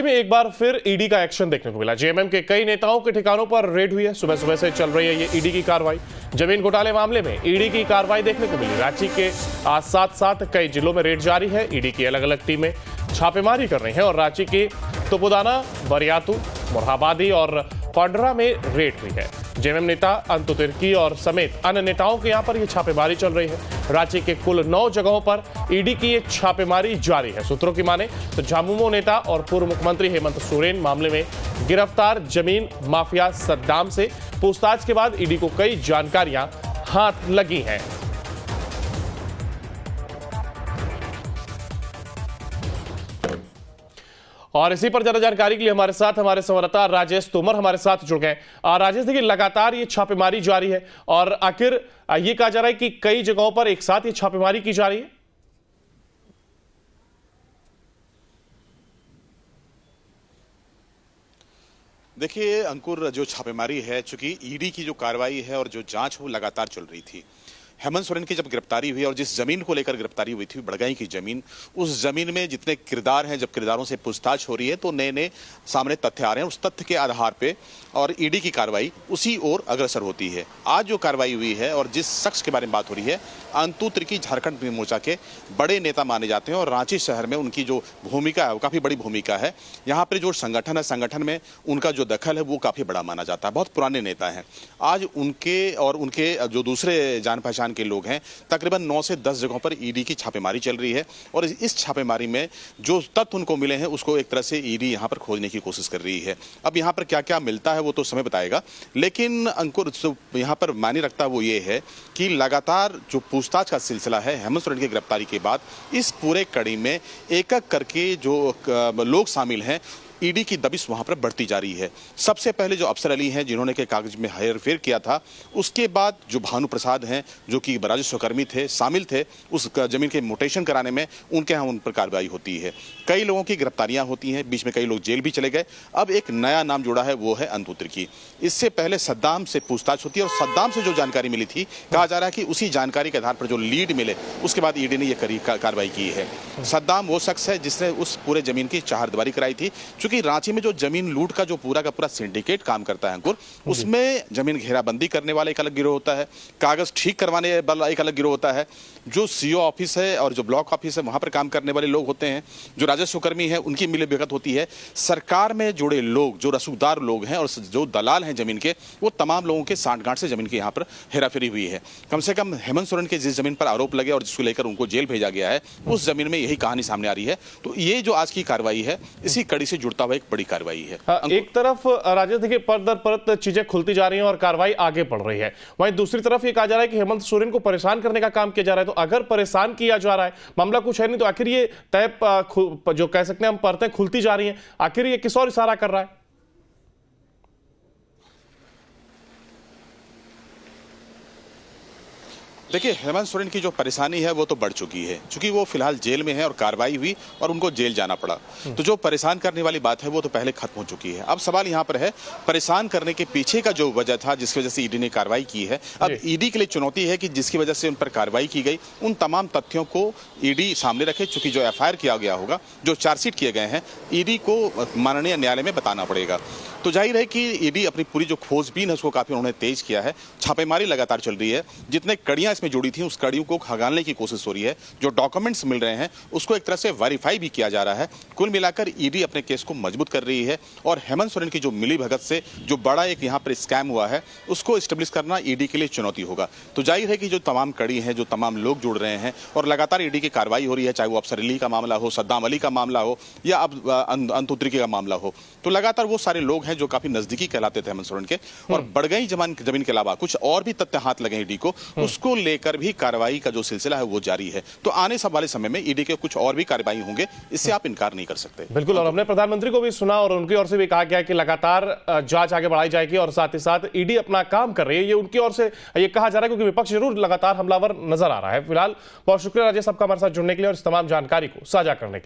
में एक बार फिर ईडी का एक्शन देखने को मिला। जेएमएम के कई नेताओं के ठिकानों पर रेड हुई है। सुबह सुबह से चल रही है ये ईडी की कार्रवाई। जमीन घोटाले मामले में ईडी की कार्रवाई देखने को मिली। रांची के साथ साथ कई जिलों में रेड जारी है। ईडी की अलग अलग टीमें छापेमारी कर रही हैं और रांची के तुपुदाना, बरियातू, मोरहाबादी और कोंडरा में रेड हुई है। जेएमएम नेता अंतु तिर्की और समेत अन्य नेताओं के यहां पर यह छापेमारी चल रही है। रांची के कुल 9 जगहों पर ईडी की ये छापेमारी जारी है। सूत्रों की माने तो झामुमो नेता और पूर्व मुख्यमंत्री हेमंत सोरेन मामले में गिरफ्तार जमीन माफिया सद्दाम से पूछताछ के बाद ईडी को कई जानकारियां हाथ लगी हैं। और इसी पर ज्यादा जानकारी के लिए हमारे साथ हमारे संवाददाता राजेश तोमर हमारे साथ जुड़ गए। राजेश, देखिए लगातार ये छापेमारी जारी है और आखिर ये कहा जा रहा है कि कई जगहों पर एक साथ ये छापेमारी की जा रही है। देखिए अंकुर, जो छापेमारी है, चूंकि ईडी की जो कार्रवाई है और जो जांच वो लगातार चल रही थी। हेमंत सोरेन की जब गिरफ्तारी हुई और जिस जमीन को लेकर गिरफ्तारी हुई थी, बड़गाई की जमीन, उस जमीन में जितने किरदार हैं, जब किरदारों से पूछताछ हो रही है तो नए नए सामने तथ्य आ रहे हैं। उस तथ्य के आधार पे और ईडी की कार्रवाई उसी ओर अग्रसर होती है। आज जो कार्रवाई हुई है और जिस शख्स के बारे में बात हो रही है, अंतु तिर्की झारखंड मोर्चा के बड़े नेता माने जाते हैं और रांची शहर में उनकी जो भूमिका है वो काफी बड़ी भूमिका है। यहाँ पर जो संगठन है, संगठन में उनका जो दखल है वो काफी बड़ा माना जाता है। बहुत पुराने नेता हैं। आज उनके और उनके जो दूसरे जान पहचान के लोग हैं, तकरीबन 9 से 10 जगहों पर ईडी की छापेमारी चल रही है और इस छापेमारी में जो तथ्य उनको मिले हैं उसको एक तरह से ईडी यहां पर खोजने की कोशिश कर रही है। अब यहां पर क्या क्या मिलता है वो तो समय बताएगा, लेकिन अंकुर यहां पर मायने रखता है वो ये है कि लगातार जो पूछताछ का सिलसिला है हेमंत सोरेन की गिरफ्तारी के बाद, इस पूरे कड़ी में एक एक करके जो लोग शामिल हैं, ईडी की दबिश वहां पर बढ़ती जा रही है। सबसे पहले जो अफसर अली हैं जिन्होंने के कागज में हेरफेर किया था, उसके बाद जो भानु प्रसाद हैं जो कि राजस्व कर्मी थे, शामिल थे उस जमीन के मोटेशन कराने में, उनके यहाँ उन पर कार्रवाई होती है। कई लोगों की गिरफ्तारियां होती हैं, बीच में कई लोग जेल भी चले गए। अब एक नया नाम जुड़ा है, वो है अंतु तिर्की। इससे पहले सद्दाम से पूछताछ होती है और सद्दाम से जो जानकारी मिली थी, कहा जा रहा है कि उसी जानकारी के आधार पर जो लीड मिले उसके बाद ईडी ने यह कार्रवाई की है। सद्दाम वो शख्स है जिसने उस पूरे जमीन की चारदीवारी कराई थी। क्योंकि रांची में जो जमीन लूट का जो पूरा का पूरा सिंडिकेट काम करता है अंकुर, उसमें जमीन घेराबंदी करने वाला एक अलग गिरोह होता है, कागज ठीक करवाने वाला एक अलग गिरोह होता है, जो सीओ ऑफिस है और जो ब्लॉक ऑफिस है वहां पर काम करने वाले लोग होते हैं, जो राजस्व कर्मी है उनकी मिलीभगत होती है। सरकार में जुड़े लोग, जो रसूखदार लोग हैं और जो दलाल हैं जमीन के, वो तमाम लोगों के सांठगांठ से जमीन की यहाँ पर हेराफेरी हुई है। कम से कम हेमंत सोरेन के जिस जमीन पर आरोप लगे और जिसको लेकर उनको जेल भेजा गया है, उस जमीन में यही कहानी सामने आ रही है। तो ये जो आज की कार्रवाई है, इसी कड़ी से जुड़ता हुआ एक बड़ी कार्रवाई है। एक तरफ राजेश, देखिए परत दर परत चीजें खुलती जा रही हैं और कार्रवाई आगे बढ़ रही है। वहीं दूसरी तरफ ये कहा जा रहा है कि हेमंत सोरेन को परेशान करने का काम किया जा रहा है। तो अगर परेशान किया जा रहा है, मामला कुछ है नहीं, तो आखिर ये तय जो कह सकते हैं हम परतें खुलती जा रही हैं, आखिर ये किस और इशारा कर रहा है? देखिए, हेमंत सोरेन की जो परेशानी है वो तो बढ़ चुकी है, क्योंकि वो फिलहाल जेल में है और कार्रवाई हुई और उनको जेल जाना पड़ा। तो जो परेशान करने वाली बात है वो तो पहले खत्म हो चुकी है। अब सवाल यहाँ पर है परेशान करने के पीछे का जो वजह था, जिसकी वजह से ईडी ने कार्रवाई की है। अब ईडी के लिए चुनौती है कि जिसकी वजह से उन पर कार्रवाई की गई, उन तमाम तथ्यों को ईडी सामने रखे। चूंकि जो एफआईआर किया गया होगा, जो चार्जशीट किए गए हैं, ईडी को माननीय न्यायालय में बताना पड़ेगा। तो जाहिर है कि ईडी अपनी पूरी जो खोजबीन है उसको काफी उन्होंने तेज किया है। छापेमारी लगातार चल रही है। जितने कड़ियां इसमें जुड़ी थी, उस कड़ियों को खंगालने की कोशिश हो रही है। जो डॉक्यूमेंट्स मिल रहे हैं उसको एक तरह से वेरीफाई भी किया जा रहा है। कुल मिलाकर ईडी अपने केस को मजबूत कर रही है और हेमंत सोरेन की जो मिली भगत से जो बड़ा एक यहाँ पर स्कैम हुआ है, उसको एस्टेब्लिश करना ईडी के लिए चुनौती होगा। तो जाहिर है कि जो तमाम कड़ी हैं, जो तमाम लोग जुड़ रहे हैं और लगातार ईडी की कार्रवाई हो रही है, चाहे वो अफसर अली का मामला हो, सद्दाम अली का मामला हो या अब अंतु तिर्की का मामला हो, तो लगातार वो सारे लोग हैं जो काफी नजदीकी कहलाते थे हेमंत सोरेन के। और बड़गाई जमीन के अलावा कुछ और भी तथ्य हाथ लगे ईडी को, उसको लेकर भी कार्रवाई का जो सिलसिला है वो जारी है। तो आने वाले समय में ईडी के कुछ और भी कार्रवाई होंगे, इससे आप इनकार नहीं कर सकते। बिल्कुल। और हमने प्रधानमंत्री को भी सुना और उनकी ओर से भी कहा गया कि लगातार जांच आगे बढ़ाई जाएगी और साथ ही साथ ईडी अपना काम कर रही है। ये उनकी ओर से ये कहा जा रहा है, क्योंकि विपक्ष जरूर लगातार हमलावर नजर आ रहा है। फिलहाल बहुत शुक्रिया राजेश, आपका हमारे साथ जुड़ने के लिए और इस तमाम जानकारी को साझा करने के लिए।